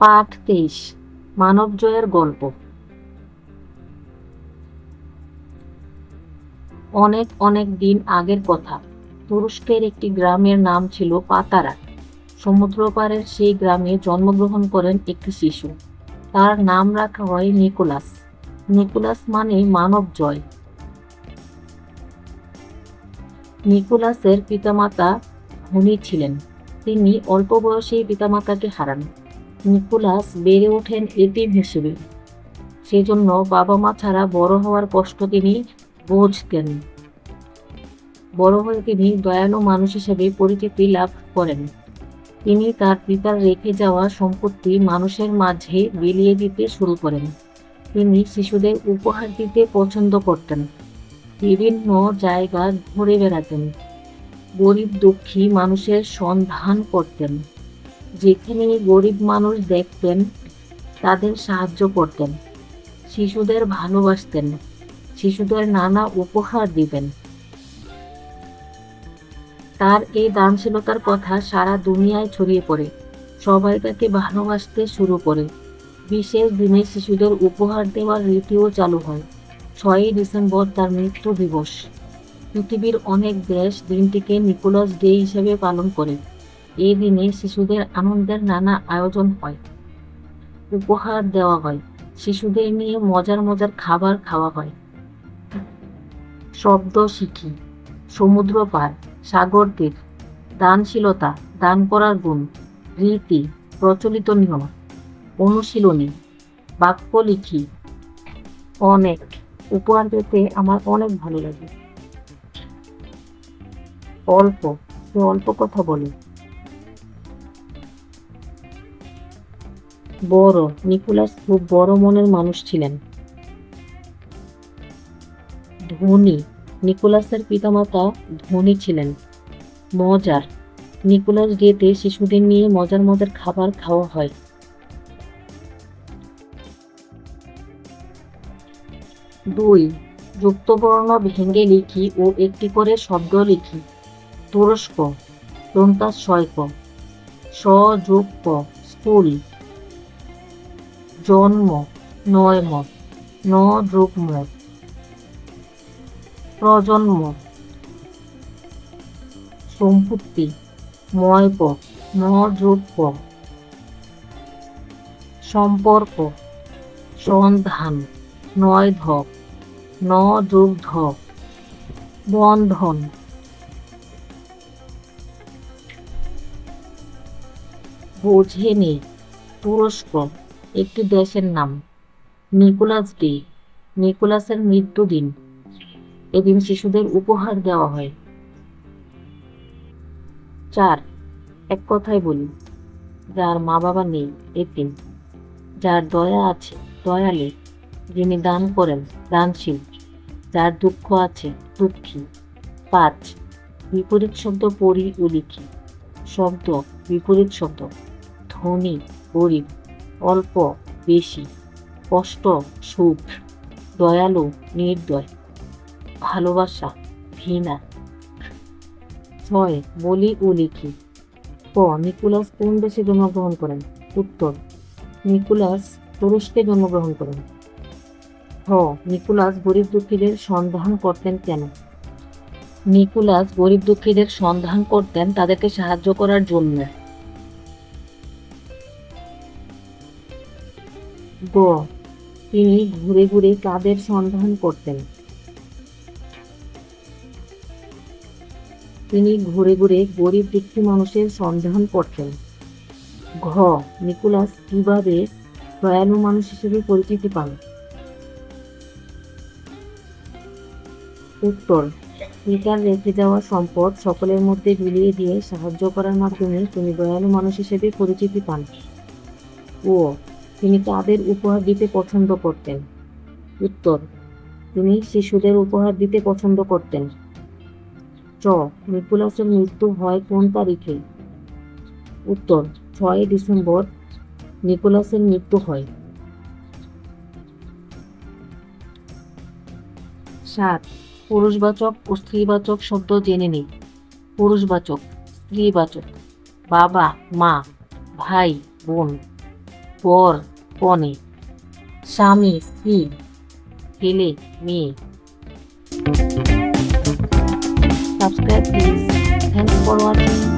পাঠ 23। মানবজয়ের গল্প। অনেক অনেক দিন আগের কথা। তুরস্কের একটি গ্রামের নাম ছিল পাতারা। সমুদ্র পাড়ের সেই গ্রামে জন্মগ্রহণ করেন একটি শিশু। তার নাম রাখা হয় নিকোলাস। নিকোলাস মানে মানব জয়। নিকোলাসের পিতামাতা ধনী ছিলেন। তিনি অল্প বয়সেই পিতামাতাকে হারান। নিকোলাস বেড়ে ওঠেন এতিম হিসেবে। সেজন্য বাবা মা ছাড়া বড় হওয়ার কষ্ট তিনি বুঝতেন। বড় হয়ে তিনি দয়ালু মানুষ হিসেবে পরিচিতি লাভ করেন। তিনি তার পিতার রেখে যাওয়া সম্পত্তি মানুষের মাঝে বিলিয়ে দিতে শুরু করেন। তিনি শিশুদের উপহার দিতে পছন্দ করতেন। বিভিন্ন জায়গা ঘুরে বেড়াতেন। গরিব দুঃখী মানুষের সন্ধান করতেন। যেখানে গরিব মানুষ দেখতেন তাদের সাহায্য করতেন। শিশুদের ভালোবাসতেন। শিশুদের নানা উপহার দিতেন। তার এই দানশীলতার কথা সারা দুনিয়ায় ছড়িয়ে পড়ে। সবাই তাকে ভালোবাসতে শুরু করে। বিশেষ দিনে শিশুদের উপহার দেওয়ার রীতিও চালু হয়। 6ই ডিসেম্বর তার মৃত্যু দিবস। পৃথিবীর অনেক দেশ দিনটিকে নিকোলাস ডে হিসেবে পালন করে। এই দিনে শিশুদের আনন্দের নানা আয়োজন হয়। উপহার দেওয়া হয়। শিশুদের নিয়ে মজার মজার খাবার খাওয়া হয়। শব্দ শিখি, সমুদ্র পার, সাগর তীর, দানশীলতা, দান করার গুণ, রীতি, প্রচলিত নিয়ম, অনুশীলনী, বাক্য লিখি। অনেক উপহার পেতে আমার অনেক ভালো লাগে। অল্প, সে অল্প কথা বলে। বড়, নিকোলাস খুব বড় মনের মানুষ ছিলেন। ধনী, নিকোলাসের পিতামাতা ধনী ছিলেন। মজার, নিকোলাস ডেতে শিশুদের নিয়ে মজার মজার খাবার খাওয়া হয়। 2. যুক্তবর্ণ ভেঙে লিখি ও একটি করে শব্দ লিখি। তুরস্ক, দন্তাস শয়ক, স যোগ প, স্কুল। জন্ম, নয়ম, ন যোগ ম। প্রজন্ম, সম্পত্তি, ময় প, ন যোগ প। সম্পর্ক, সন্ধান, নয় ধ, ন যোগ ধ। বন্ধন। বোঝেনি, তুরস্ক, একটি দেশের নাম। নিকোলাস ডে, নিকোলাসের মৃত্যুদিন। এদিন শিশুদের উপহার দেওয়া হয়। 4. এক কথায় বলি, যার মা বাবা নেই এতিম, যার দয়া আছে দয়ালু, যিনি দান করেন দানশীল, যার দুঃখ আছে দুঃখী। 5. বিপরীত শব্দ পড়ি ও লিখি। শব্দ, বিপরীত শব্দ, ধনী গরিব, অল্প বেশি, কষ্ট সুখ, দয়ালু নির্দয়, ভালোবাসা ঘৃণা। 6. বলি ও লিখি। ক. নিকোলাস কোন দেশে জন্মগ্রহণ করেন? উত্তর, নিকোলাস তুরস্কে জন্মগ্রহণ করেন। হ. নিকোলাস গরিব দুঃখীদের সন্ধান করতেন কেন? নিকোলাস গরিব দুঃখীদের সন্ধান করতেন তাদেরকে সাহায্য করার জন্য। গ. তিনি ঘুরে ঘুরে কাদের সন্ধান করতেন? তিনি ঘুরে ঘুরে গরিব দুঃখী মানুষের সন্ধান করতেন। ঘ. নিকোলাস কিভাবে দয়ালু মানুষ হিসেবে পরিচিতি পান? উত্তর, পিতার রেখে যাওয়া সম্পদ সকলের মধ্যে বিলিয়ে দিয়ে সাহায্য করার মাধ্যমে তিনি দয়ালু মানুষ হিসেবে পরিচিতি পান। ও. তিনি কাদের উপহার দিতে পছন্দ করতেন? উত্তর, তিনি শিশুদের উপহার দিতে পছন্দ করতেন। চ. নিকোলাসের মৃত্যু হয় কোন তারিখে? উত্তর, 6 ডিসেম্বর নিকোলাসের মৃত্যু হয়। 7. পুরুষবাচক ও স্ত্রীবাচক শব্দ জেনে নিই। পুরুষবাচক, স্ত্রীবাচক, বাবা মা, ভাই বোন। পর কনে, স্বামী স্ত্রী, ছেলে মেয়ে। Subscribe please. Thanks for watching.